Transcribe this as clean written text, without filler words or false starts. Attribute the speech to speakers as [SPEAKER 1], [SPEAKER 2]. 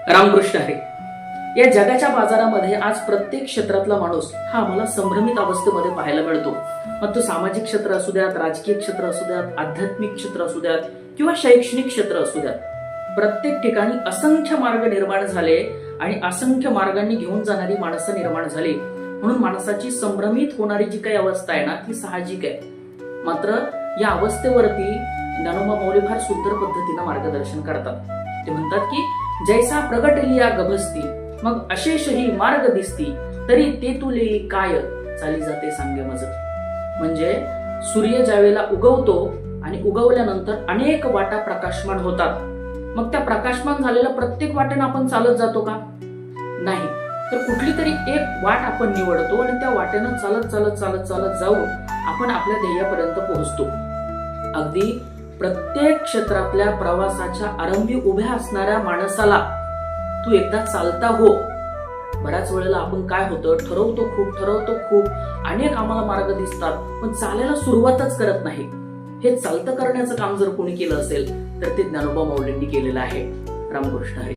[SPEAKER 1] रामकृष्ण हरी. या जगाच्या बाजारामध्ये आज प्रत्येक क्षेत्रातला माणूस हा आम्हाला संभ्रमित अवस्थेमध्ये पाहायला मिळतो. मग तो सामाजिक क्षेत्र असू द्यात, राजकीय क्षेत्र असू द्यात, आध्यात्मिक क्षेत्र असू द्यात किंवा शैक्षणिक क्षेत्र असू द्यात, प्रत्येक ठिकाणी असंख्य मार्ग निर्माण झाले आणि असंख्य मार्गांनी घेऊन जाणारी माणसं निर्माण झाली. म्हणून माणसाची संभ्रमित होणारी जी काही अवस्था आहे ना ती साहजिक आहे. मात्र या अवस्थेवरती ज्ञानोबा माऊली फार सुंदर पद्धतीनं मार्गदर्शन करतात. ते म्हणतात की जैसा प्रगटलिया गभस्ती मग अशेषही मार्ग दिसती तरी ते तुले काय चाली जाते सांगे मज. म्हणजे सूर्य ज्यावेळेला उगवतो आणि उगवल्यानंतर अनेक वाटा प्रकाशमान होतात, मग त्या प्रकाशमान झालेल्या प्रत्येक वाटेनं आपण चालत जातो का? नाही. तर कुठली तरी एक वाट आपण निवडतो आणि त्या वाटेनं चालत चालत चालत चालत जाऊन आपण आपल्या ध्येयापर्यंत पोहोचतो. अगदी प्रत्येक क्षेत्रातल्या प्रवासाच्या आरंभी उभ्या असणाऱ्या माणसाला तू एकदा चालता हो. बऱ्याच वेळेला आपण काय होतं, ठरवतो खूप अनेक आम्हाला मार्ग दिसतात, पण चालायला सुरुवातच करत नाही. हे चालतं करण्याचं काम जर कोणी केलं असेल तर ते ज्ञानोबा माऊलींनी केलेलं आहे. रामकृष्ण हरी.